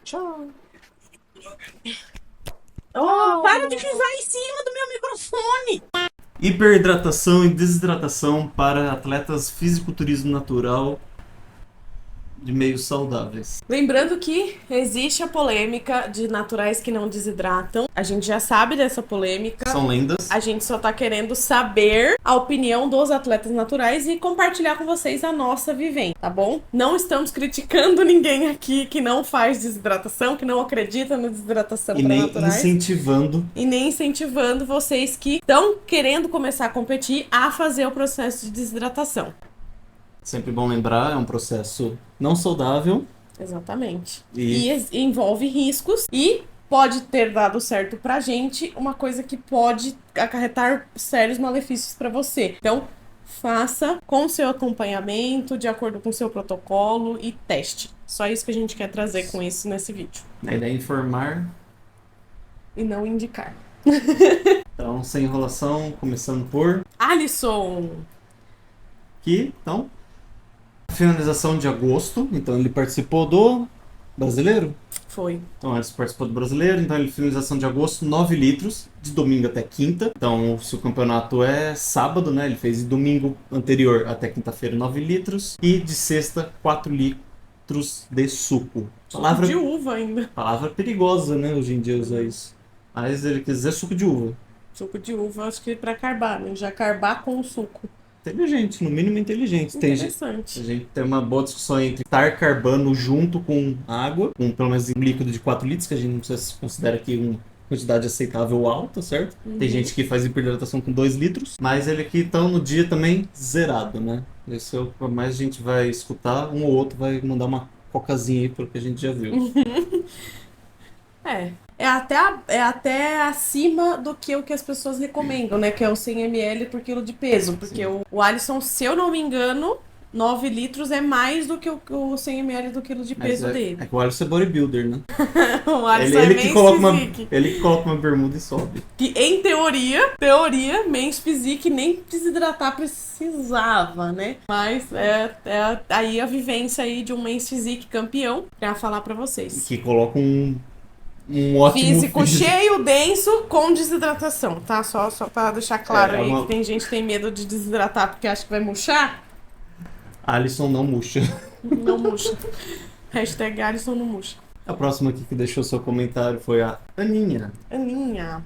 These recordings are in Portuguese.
Tchau. Oh, para de pisar em cima do meu microfone! Hiperidratação e desidratação para atletas fisiculturismo natural de meios saudáveis. Lembrando que existe a polêmica de naturais que não desidratam. A gente já sabe dessa polêmica. São lendas. A gente só tá querendo saber a opinião dos atletas naturais e compartilhar com vocês a nossa vivência, tá bom? Não estamos criticando ninguém aqui que não faz desidratação, que não acredita na desidratação E para nem naturais. incentivando. E nem incentivando vocês que estão querendo começar a competir a fazer o processo de desidratação. Sempre bom lembrar, é um processo não saudável. Exatamente. E Envolve riscos e pode ter dado certo pra gente, uma coisa que pode acarretar sérios malefícios pra você. Então, faça com seu acompanhamento, de acordo com seu protocolo e teste. Só isso que a gente quer trazer com isso nesse vídeo. a ideia é informar. E não indicar. Então, sem enrolação, começando por Alisson! aqui, então. Finalização de agosto, então ele participou do brasileiro. Foi. Então ele participou do brasileiro, então ele finalização de agosto, 9 litros, de domingo até quinta. Então se o campeonato é sábado, né? Ele fez de domingo anterior até quinta-feira 9 litros. E de sexta, 4 litros de suco. Palavra De uva ainda. Palavra perigosa, né? Hoje em dia usar isso. Mas ele quis dizer suco de uva. Suco de uva, acho que pra carbar, né? Já carbar com o suco. Inteligente, no mínimo inteligente. Interessante. A gente tem uma boa discussão entre estar carbando junto com água, com pelo menos um líquido de 4 litros, que a gente não sei se considera aqui uma quantidade aceitável alta, certo? Tem gente que faz hiperidratação com 2 litros, mas ele aqui então no dia também zerado, né? Esse é o que mais a gente vai escutar, um ou outro vai mandar uma cocazinha aí, pelo que a gente já viu. É até acima do que o que as pessoas recomendam, né? Que é o 100 ml por quilo de peso. Porque o Alisson, se eu não me engano, 9 litros é mais do que o 100 ml do quilo de peso dele. É que o Alisson é bodybuilder, né? O Alisson ele é que Men's coloca Physique. ele que coloca uma bermuda e sobe. Que em teoria, Men's Physique nem desidratar precisava, né? Mas é aí a vivência aí de um Men's Physique campeão pra falar pra vocês. Que coloca um ótimo Físico cheio, denso, com desidratação, tá? Só pra deixar claro aí que tem gente que tem medo de desidratar porque acha que vai murchar. Alisson não murcha. Não murcha. Hashtag Alisson não murcha. A próxima aqui que deixou seu comentário foi a Aninha. Aninha.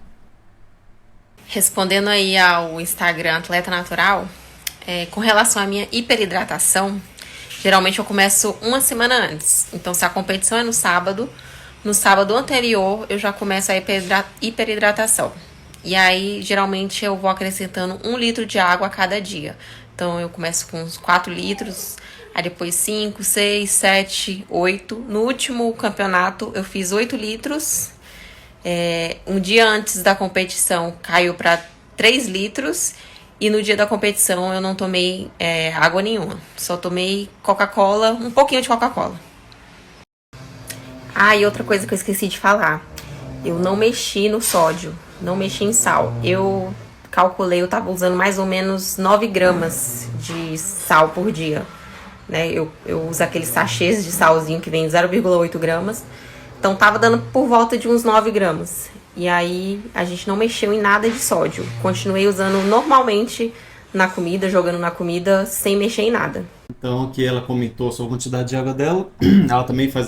Respondendo aí ao Instagram Atleta Natural, com relação à minha hiperidratação, geralmente eu começo uma semana antes. Então, se a competição é no sábado anterior eu já começo a hiperidratação. E aí, geralmente, eu vou acrescentando 1 litro de água a cada dia. Então, eu começo com uns 4 litros, aí depois 5, 6, 7, 8. No último campeonato, eu fiz 8 litros. Um dia antes da competição, caiu para 3 litros. E no dia da competição, eu não tomei água nenhuma. Só tomei Coca-Cola, um pouquinho de Coca-Cola. Ah, e outra coisa que eu esqueci de falar. Eu não mexi no sódio, não mexi em sal. Eu calculei, eu tava usando mais ou menos 9 gramas de sal por dia. Né? Eu uso aqueles sachês de salzinho que vem 0,8 gramas. Então tava dando por volta de uns 9 gramas. E aí a gente não mexeu em nada de sódio. Continuei usando normalmente na comida, jogando na comida, sem mexer em nada. Então aqui ela comentou sobre a quantidade de água dela. Ela também faz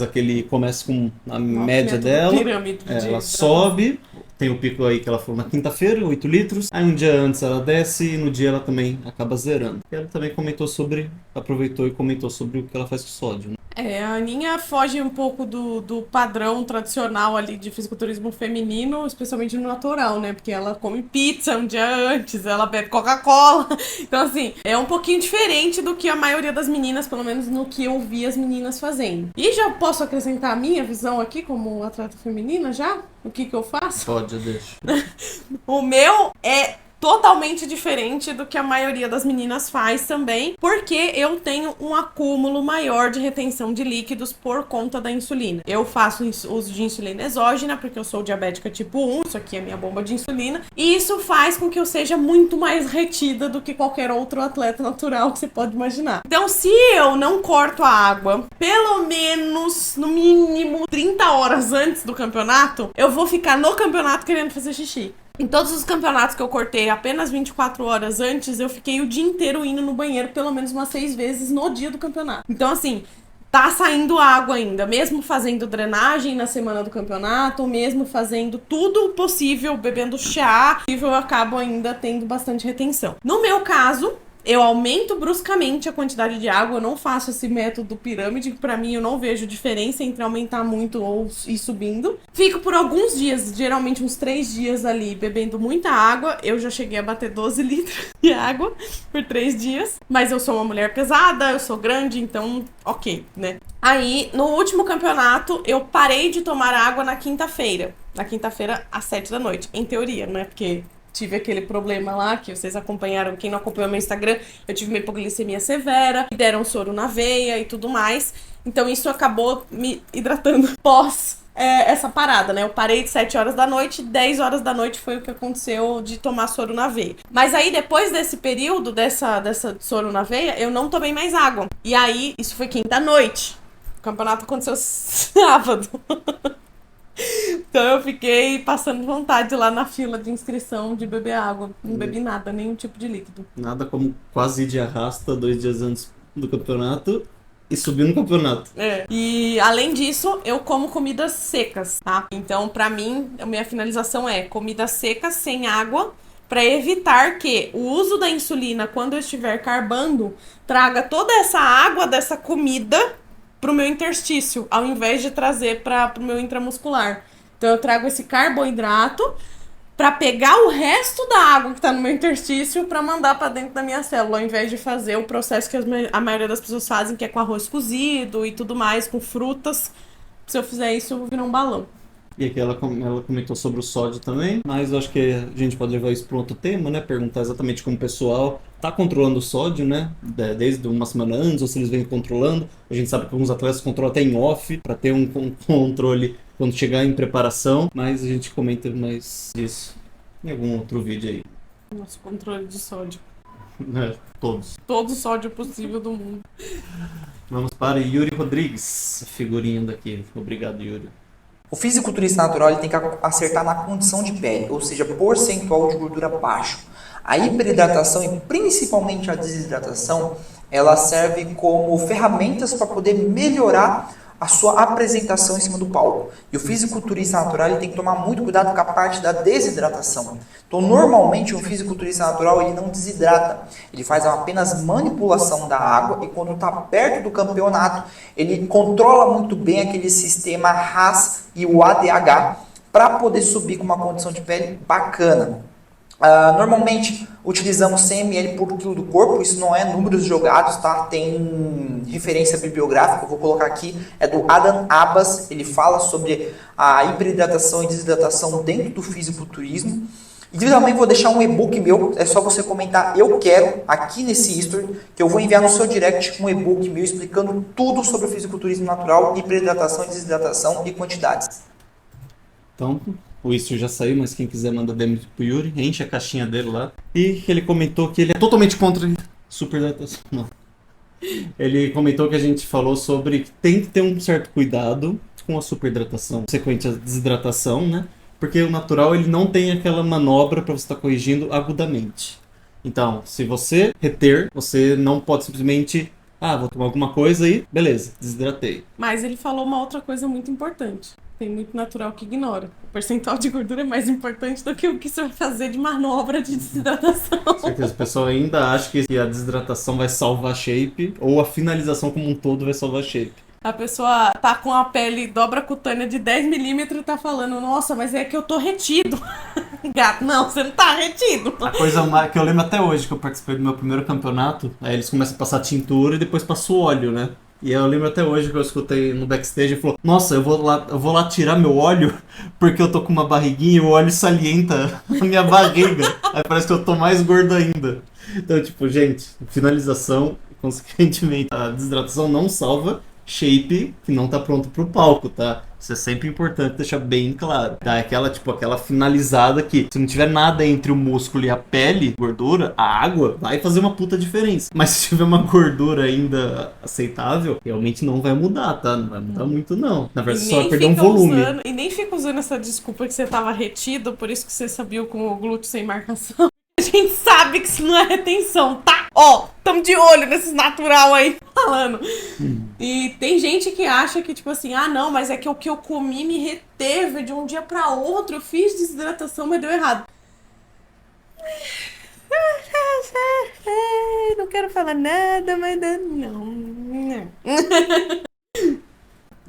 começa com a média dela. Pirâmide Ela sobe, tem o pico aí que ela falou na quinta-feira, 8 litros. Aí um dia antes ela desce e no dia ela também acaba zerando. E ela também aproveitou e comentou sobre o que ela faz com sódio, né? A Aninha foge um pouco do padrão tradicional ali de fisiculturismo feminino, especialmente no natural, né? Porque ela come pizza um dia antes, ela bebe Coca-Cola. Então, assim, é um pouquinho diferente do que a maioria das meninas, pelo menos no que eu vi as meninas fazendo. E já posso acrescentar a minha visão aqui como atleta feminina já? O que eu faço? Pode, eu deixo. O meu é totalmente diferente do que a maioria das meninas faz também, porque eu tenho um acúmulo maior de retenção de líquidos por conta da insulina. Eu faço uso de insulina exógena, porque eu sou diabética tipo 1, isso aqui é minha bomba de insulina, e isso faz com que eu seja muito mais retida do que qualquer outro atleta natural que você pode imaginar. Então, se eu não corto a água, pelo menos, no mínimo, 30 horas antes do campeonato, eu vou ficar no campeonato querendo fazer xixi. Em todos os campeonatos que eu cortei apenas 24 horas antes, eu fiquei o dia inteiro indo no banheiro pelo menos umas 6 vezes no dia do campeonato. Então, assim, tá saindo água ainda, mesmo fazendo drenagem na semana do campeonato, mesmo fazendo tudo possível, bebendo chá, eu acabo ainda tendo bastante retenção. No meu caso, eu aumento bruscamente a quantidade de água, eu não faço esse método pirâmide, que pra mim eu não vejo diferença entre aumentar muito ou ir subindo. Fico por alguns dias, geralmente uns 3 dias ali, bebendo muita água. Eu já cheguei a bater 12 litros de água por 3 dias. Mas eu sou uma mulher pesada, eu sou grande, então ok, né? Aí, no último campeonato, eu parei de tomar água na quinta-feira. Na quinta-feira, às 7 da noite, em teoria, né? Porque tive aquele problema lá, que vocês acompanharam, quem não acompanhou meu Instagram, eu tive uma hipoglicemia severa, me deram soro na veia e tudo mais. Então isso acabou me hidratando pós essa parada, né? Eu parei de 7 horas da noite, 10 horas da noite foi o que aconteceu de tomar soro na veia. Mas aí depois desse período, dessa soro na veia, eu não tomei mais água. E aí, isso foi quinta-noite. O campeonato aconteceu sábado. Então eu fiquei passando vontade lá na fila de inscrição de beber água. Não bebi nada, nenhum tipo de líquido. Nada como quase ir de arrasta 2 dias antes do campeonato e subir no campeonato. E além disso, eu como comidas secas, tá? Então, pra mim, a minha finalização é comidas secas, sem água, pra evitar que o uso da insulina, quando eu estiver carbando, traga toda essa água dessa comida pro meu interstício, ao invés de trazer pro meu intramuscular. Então eu trago esse carboidrato pra pegar o resto da água que tá no meu interstício pra mandar pra dentro da minha célula, ao invés de fazer o processo que a maioria das pessoas fazem, que é com arroz cozido e tudo mais, com frutas. Se eu fizer isso, eu vou virar um balão. E aqui ela comentou sobre o sódio também, mas eu acho que a gente pode levar isso para outro tema, né? Perguntar exatamente como o pessoal tá controlando o sódio, né? Desde uma semana antes, ou se eles vêm controlando. A gente sabe que alguns atletas controlam até em off, para ter um controle quando chegar em preparação, mas a gente comenta mais disso em algum outro vídeo aí. Nosso controle de sódio. Todos. Todo o sódio possível do mundo. Vamos para Yuri Rodrigues, figurinha daqui. Obrigado, Yuri. O fisiculturista natural ele tem que acertar na condição de pele, ou seja, percentual de gordura baixo. A hiperidratação e principalmente a desidratação, ela serve como ferramentas para poder melhorar a sua apresentação em cima do palco. E o fisiculturista natural ele tem que tomar muito cuidado com a parte da desidratação. Então, normalmente, um fisiculturista natural ele não desidrata. Ele faz apenas manipulação da água e quando está perto do campeonato, ele controla muito bem aquele sistema RAS e o ADH para poder subir com uma condição de pele bacana. Normalmente utilizamos 100 ml por quilo do corpo, isso não é números jogados, tá? Tem referência bibliográfica, eu vou colocar aqui, é do Adam Abbas, ele fala sobre a hiperidratação e desidratação dentro do fisiculturismo. E também vou deixar um e-book meu, é só você comentar eu quero aqui nesse history, que eu vou enviar no seu direct um e-book meu explicando tudo sobre o fisiculturismo natural, hiperidratação e desidratação e quantidades. Então, o Istro já saiu, mas quem quiser manda DM pro Yuri, enche a caixinha dele lá. E ele comentou que ele é totalmente contra superidratação. Não. Ele comentou que a gente falou sobre que tem que ter um certo cuidado com a superidratação, consequente a desidratação, né? Porque o natural ele não tem aquela manobra para você estar corrigindo agudamente. Então, se você reter, você não pode simplesmente vou tomar alguma coisa aí, beleza, desidratei. Mas ele falou uma outra coisa muito importante. Tem muito natural que ignora. O percentual de gordura é mais importante do que o que você vai fazer de manobra de desidratação. Com certeza, o pessoal ainda acha que a desidratação vai salvar a shape, ou a finalização como um todo vai salvar a shape. A pessoa tá com a pele dobra cutânea de 10 milímetros e tá falando, nossa, mas é que eu tô retido. Gato, não, você não tá retido. A coisa que eu lembro até hoje, que eu participei do meu primeiro campeonato, aí eles começam a passar tintura e depois passam óleo, né? E eu lembro até hoje que eu escutei no backstage e falou, nossa, eu vou lá tirar meu óleo porque eu tô com uma barriguinha e o óleo salienta a minha barriga. Aí parece que eu tô mais gordo ainda. Então, tipo, gente, finalização, consequentemente, a desidratação não salva shape que não tá pronto pro palco, tá? Isso é sempre importante deixar bem claro. Tá? Aquela finalizada que se não tiver nada entre o músculo e a pele, gordura, a água vai fazer uma puta diferença. Mas se tiver uma gordura ainda aceitável, realmente não vai mudar, tá? Não vai mudar muito não. Na verdade, só vai perder um volume. E nem fica usando essa desculpa que você tava retido, por isso que você sabia com o glúteo sem marcação. A gente sabe que isso não é retenção, tá? Ó, tamo de olho nesses natural aí falando. E tem gente que acha que, tipo assim, ah, não, mas é que o que eu comi me reteve de um dia pra outro. Eu fiz desidratação, mas deu errado. Não quero falar nada, mas não.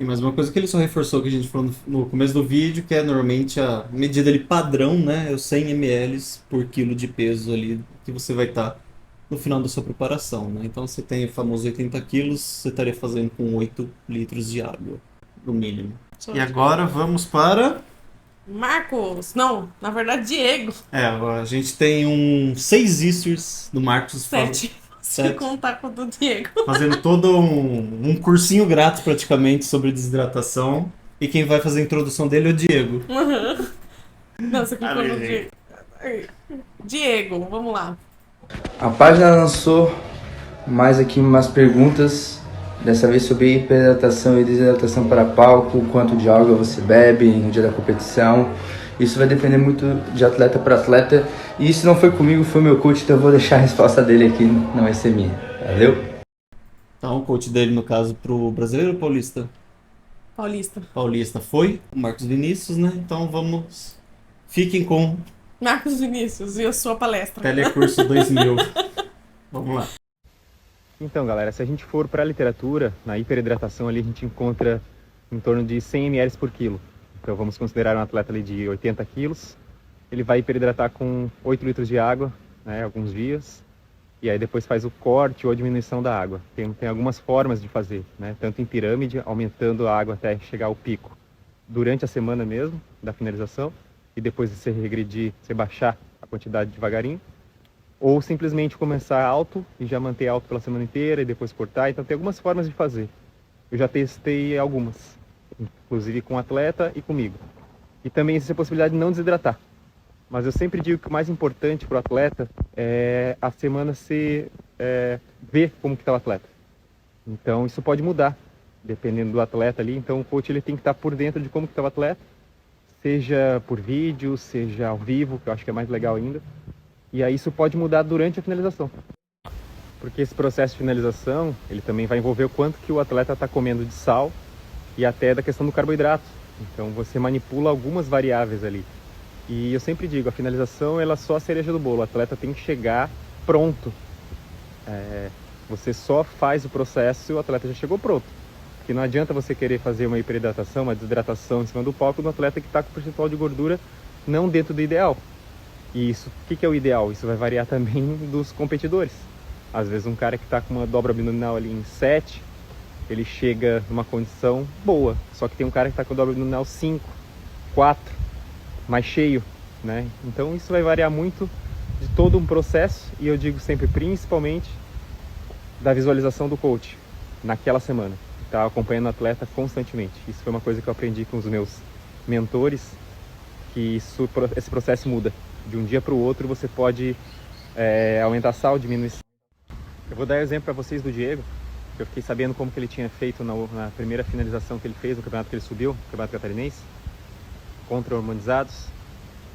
E mais uma coisa que ele só reforçou que a gente falou no começo do vídeo, que é normalmente a medida ali padrão, né? É os 100 ml por quilo de peso ali que você vai estar no final da sua preparação, né? Então você tem o famoso 80 quilos, você estaria fazendo com 8 litros de água, no mínimo. E agora vamos para... Marcos, não, na verdade Diego. Agora a gente tem 6 Easters do Marcos. 7. Se contar com o do Diego. Fazendo todo um cursinho grátis praticamente sobre desidratação. E quem vai fazer a introdução dele é o Diego. Não, você clicou no Diego. Diego, vamos lá. A página lançou mais aqui umas perguntas, dessa vez sobre hiperidratação e desidratação para palco, quanto de água você bebe no dia da competição. Isso vai depender muito de atleta para atleta. E isso não foi comigo, foi meu coach, então eu vou deixar a resposta dele aqui, não vai ser minha. Valeu? Então o coach dele, no caso, pro brasileiro ou paulista? Paulista. Paulista foi o Marcos Vinícius, né? Então vamos... Fiquem com... Marcos Vinícius e a sua palestra. Telecurso 2000. Vamos lá. Então, galera, se a gente for para a literatura, na hiperidratação ali a gente encontra em torno de 100 ml por quilo. Então vamos considerar um atleta ali de 80 quilos. Ele vai hiperidratar com 8 litros de água, né, alguns dias. E aí depois faz o corte ou a diminuição da água. Tem algumas formas de fazer, né? Tanto em pirâmide, aumentando a água até chegar ao pico. Durante a semana mesmo, da finalização. E depois de você regredir, você baixar a quantidade devagarinho. Ou simplesmente começar alto e já manter alto pela semana inteira e depois cortar. Então tem algumas formas de fazer. Eu já testei algumas, inclusive com o atleta e comigo. E também existe a possibilidade de não desidratar. Mas eu sempre digo que o mais importante para o atleta é a semana ver como que está o atleta. Então isso pode mudar, dependendo do atleta ali. Então o coach ele tem que estar por dentro de como que está o atleta, seja por vídeo, seja ao vivo, que eu acho que é mais legal ainda. E aí isso pode mudar durante a finalização. Porque esse processo de finalização, ele também vai envolver o quanto que o atleta está comendo de sal e até da questão do carboidrato. Então você manipula algumas variáveis ali. E eu sempre digo, a finalização ela é só a cereja do bolo. O atleta tem que chegar pronto. Você só faz o processo e o atleta já chegou pronto. Porque não adianta você querer fazer uma hiperidratação, uma desidratação em cima do palco do atleta que está com percentual de gordura não dentro do ideal. E isso, o que é o ideal? Isso vai variar também dos competidores. Às vezes um cara que está com uma dobra abdominal ali em 7, ele chega numa condição boa. Só que tem um cara que está com dobra abdominal 5, 4, mais cheio, né? Então isso vai variar muito de todo um processo. E eu digo sempre, principalmente, da visualização do coach naquela semana. Tá acompanhando o atleta constantemente. Isso foi uma coisa que eu aprendi com os meus mentores, que esse processo muda. De um dia para o outro você pode aumentar sal, diminuir sal. Eu vou dar exemplo para vocês do Diego, que eu fiquei sabendo como que ele tinha feito na primeira finalização que ele fez no campeonato que ele subiu, no campeonato catarinense, contra hormonizados.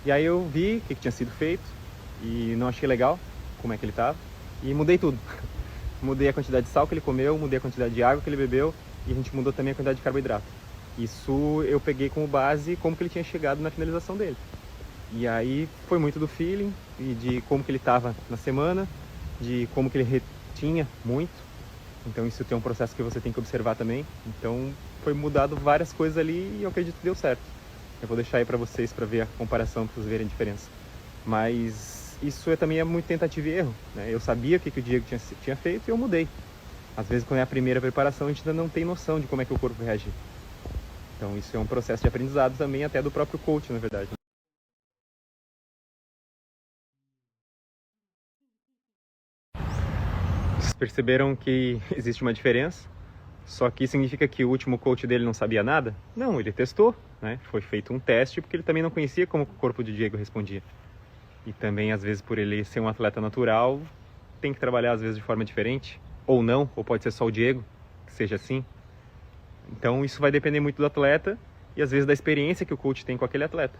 E aí eu vi o que tinha sido feito e não achei legal como é que ele estava e mudei tudo. Mudei a quantidade de sal que ele comeu, mudei a quantidade de água que ele bebeu e a gente mudou também a quantidade de carboidrato. Isso eu peguei como base como que ele tinha chegado na finalização dele. E aí foi muito do feeling e de como que ele estava na semana, de como que ele retinha muito. Então isso tem um processo que você tem que observar também. Então foi mudado várias coisas ali e eu acredito que deu certo. Eu vou deixar aí para vocês para ver a comparação, para vocês verem a diferença. Mas isso também é muito tentativa e erro, né? Eu sabia o que o Diego tinha feito e eu mudei. Às vezes quando é a primeira preparação a gente ainda não tem noção de como é que o corpo vai reagir. Então isso é um processo de aprendizado também até do próprio coach, na verdade. Vocês perceberam que existe uma diferença Só que significa que o último coach dele não sabia nada? Não, ele testou, né? Foi feito um teste porque ele também não conhecia como o corpo de Diego respondia. E também, às vezes, por ele ser um atleta natural, tem que trabalhar, às vezes, de forma diferente. Ou não, ou pode ser só o Diego, que seja assim. Então, isso vai depender muito do atleta e, às vezes, da experiência que o coach tem com aquele atleta.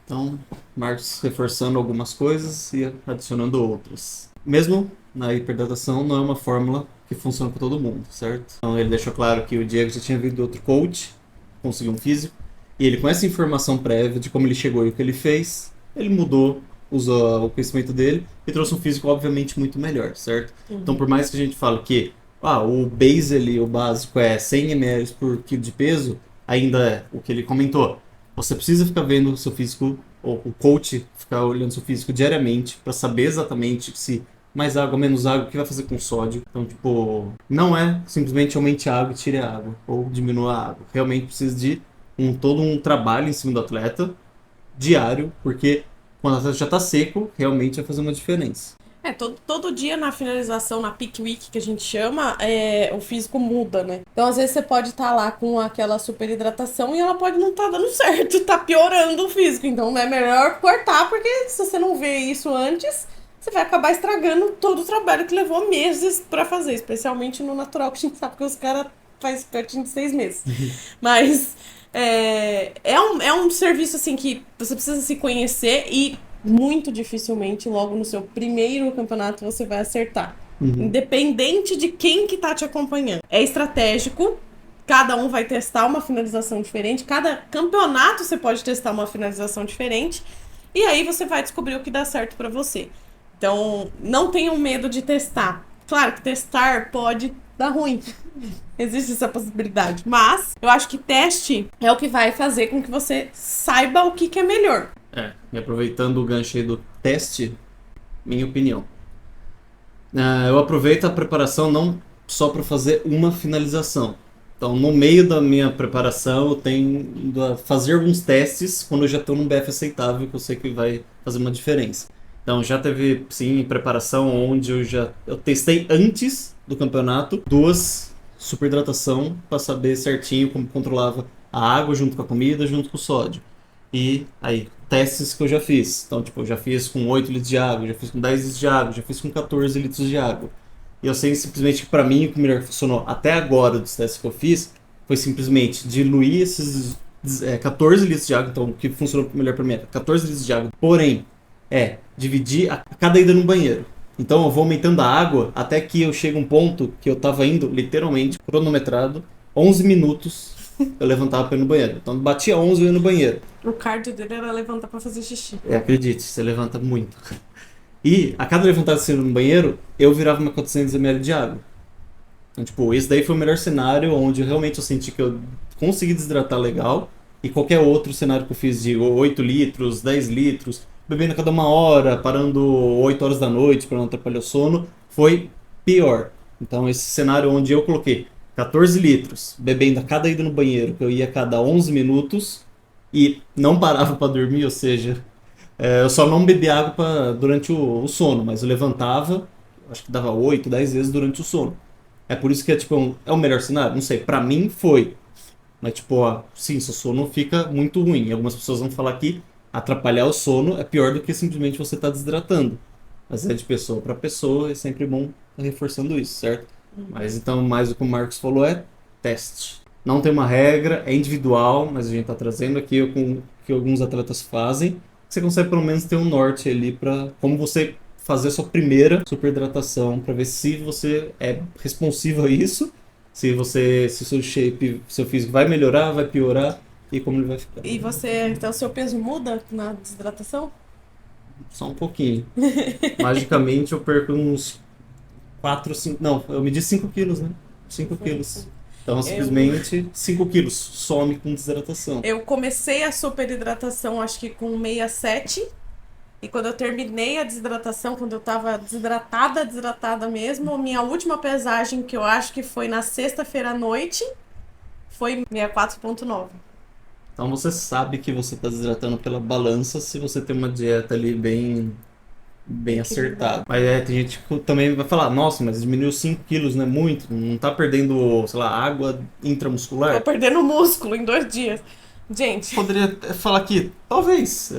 Então, Marcos reforçando algumas coisas e adicionando outras. Mesmo na hipertratação, não é uma fórmula que funciona para todo mundo, certo? Então, ele deixou claro que o Diego já tinha vindo de outro coach, conseguiu um físico, e ele, com essa informação prévia de como ele chegou e o que ele fez, ele mudou, usou o conhecimento dele e trouxe um físico, obviamente, muito melhor, certo? Então, por mais que a gente fale que o base ali, o básico é 100 ml por quilo de peso, ainda é o que ele comentou. Você precisa ficar vendo o seu físico, ou o coach ficar olhando o seu físico diariamente para saber exatamente se mais água, menos água, o que vai fazer com o sódio. Então, tipo, não é simplesmente aumente a água e tire a água, ou diminua a água. Realmente precisa de todo um trabalho em cima do atleta, diário, porque quando o atleta já está seco, realmente vai fazer uma diferença. Todo dia na finalização, na peak week que a gente chama, o físico muda, né? Então, às vezes, você pode estar lá com aquela super hidratação e ela pode não estar dando certo, tá piorando o físico. Então, é melhor cortar, porque se você não vê isso antes, você vai acabar estragando todo o trabalho que levou meses pra fazer, especialmente no natural, que a gente sabe que os caras fazem pertinho de 6 meses. Mas é um serviço, assim, que você precisa se conhecer e muito dificilmente, logo no seu primeiro campeonato, você vai acertar. Independente de quem que tá te acompanhando. É estratégico, cada um vai testar uma finalização diferente, cada campeonato você pode testar uma finalização diferente, e aí você vai descobrir o que dá certo pra você. Então, não tenham medo de testar. Claro que testar pode dar ruim. Existe essa possibilidade. Mas eu acho que teste é o que vai fazer com que você saiba o que é melhor. E aproveitando o gancho aí do teste, minha opinião. Eu aproveito a preparação não só para fazer uma finalização. Então, no meio da minha preparação, eu tenho a fazer alguns testes quando eu já estou num BF aceitável, que eu sei que vai fazer uma diferença. Então, já teve, sim, preparação onde eu testei antes do campeonato 2 super hidratação para saber certinho como controlava a água junto com a comida, junto com o sódio. E aí, testes que eu já fiz. Então, tipo, eu já fiz com 8 litros de água, já fiz com 10 litros de água, já fiz com 14 litros de água. E eu sei simplesmente que pra mim o que melhor funcionou até agora dos testes que eu fiz foi simplesmente diluir esses 14 litros de água. Então, o que funcionou melhor pra mim é 14 litros de água. Porém, dividir a cada ida no banheiro. Então, eu vou aumentando a água até que eu chego a um ponto que eu tava indo, literalmente, cronometrado, 11 minutos eu levantava pra ir no banheiro. Então, batia 11 eu ia no banheiro. O cardio dele era levantar pra fazer xixi. Acredite, você levanta muito. E a cada levantada que você ia no banheiro, eu virava uma 400 ml de água. Então, tipo, esse daí foi o melhor cenário onde realmente eu senti que eu consegui desidratar legal. E qualquer outro cenário que eu fiz de 8 litros, 10 litros, bebendo a cada 1 hora, parando 8 horas da noite para não atrapalhar o sono, foi pior. Então, esse cenário onde eu coloquei 14 litros, bebendo a cada ida no banheiro, que eu ia a cada 11 minutos, e não parava para dormir, ou seja, eu só não bebia água durante o sono, mas eu levantava, acho que dava 8, 10 vezes durante o sono. É por isso que é o melhor cenário? Não sei, pra mim foi. Mas tipo, sim, seu sono fica muito ruim. E algumas pessoas vão falar que atrapalhar o sono é pior do que simplesmente você estar desidratando. Mas é de pessoa para pessoa, é sempre bom estar reforçando isso, certo? Mas então, mais o que o Marcos falou é teste. Não tem uma regra, é individual, mas a gente está trazendo aqui o que alguns atletas fazem. Você consegue pelo menos ter um norte ali para como você fazer a sua primeira superidratação, para ver se você é responsivo a isso, se o seu shape, seu físico vai melhorar, vai piorar e como ele vai ficar. E então o seu peso muda na desidratação? Só um pouquinho. Magicamente eu perco uns 4, 5... Não, eu medi 5 quilos, né? 5 quilos. Então, simplesmente 5 quilos some com desidratação. Eu comecei a superidratação, acho que com 67. E quando eu terminei a desidratação, quando eu tava desidratada mesmo, minha última pesagem, que eu acho que foi na sexta-feira à noite, foi 64,9. Então você sabe que você está desidratando pela balança se você tem uma dieta ali bem bem acertado. Mas tem gente que também vai falar, nossa, mas diminuiu 5 quilos, não é muito? Não tá perdendo, sei lá, água intramuscular? Tô perdendo músculo em 2 dias. Gente, Poderia falar que, talvez,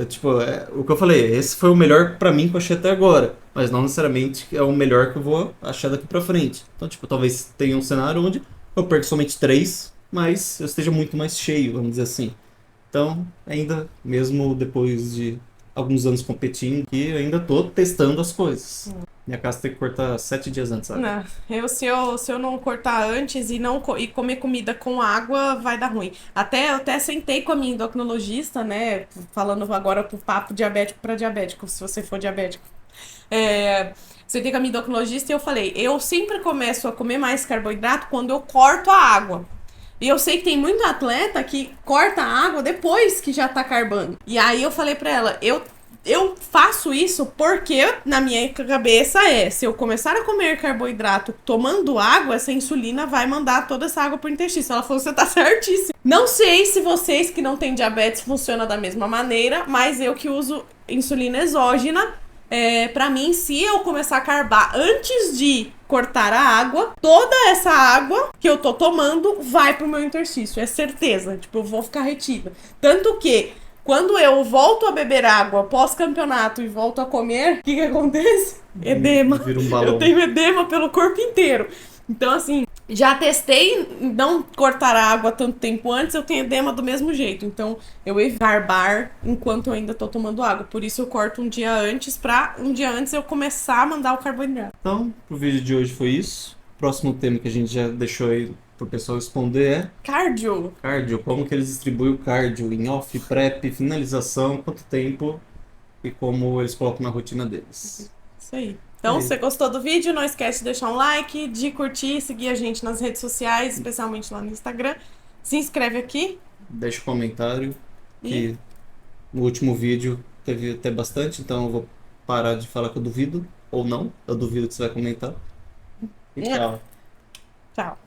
o que eu falei, esse foi o melhor pra mim que eu achei até agora, mas não necessariamente é o melhor que eu vou achar daqui pra frente. Então, tipo, talvez tenha um cenário onde eu perco somente 3, mas eu esteja muito mais cheio, vamos dizer assim. Então, ainda, mesmo depois de alguns anos competindo, que eu ainda tô testando as coisas. Minha casa tem que cortar 7 dias antes, sabe? não, se eu não cortar antes e comer comida com água, vai dar ruim. Eu até sentei com a minha endocrinologista, né? Falando agora pro papo diabético para diabético, se você for diabético. Sentei com a minha endocrinologista e eu falei, eu sempre começo a comer mais carboidrato quando eu corto a água. E eu sei que tem muito atleta que corta a água depois que já tá carbando. E aí eu falei pra ela, eu faço isso porque na minha cabeça se eu começar a comer carboidrato tomando água, essa insulina vai mandar toda essa água pro intestino. Ela falou, você tá certíssimo. Não sei se vocês que não têm diabetes funciona da mesma maneira, mas eu que uso insulina exógena, pra mim, se eu começar a carbar antes de cortar a água, toda essa água que eu tô tomando vai pro meu interstício, é certeza. Tipo, eu vou ficar retida. Tanto que, quando eu volto a beber água pós-campeonato e volto a comer, o que acontece? Edema. Vira um balão. Eu tenho edema pelo corpo inteiro. Então, assim, já testei não cortar a água tanto tempo antes, eu tenho edema do mesmo jeito. Então, eu evito carbar enquanto eu ainda tô tomando água. Por isso, eu corto um dia antes, pra um dia antes eu começar a mandar o carboidrato. Então, pro vídeo de hoje foi isso. Próximo tema que a gente já deixou aí pro pessoal responder é Cardio. cardio. Como que eles distribuem o cardio em off, prep, finalização, quanto tempo e como eles colocam na rotina deles. Isso aí. Então, se você gostou do vídeo, não esquece de deixar um like, de curtir, seguir a gente nas redes sociais, especialmente lá no Instagram. Se inscreve aqui. Deixa um comentário, E- que no último vídeo teve até bastante, então eu vou parar de falar que eu duvido, ou não, eu duvido que você vai comentar. E tchau. Tchau.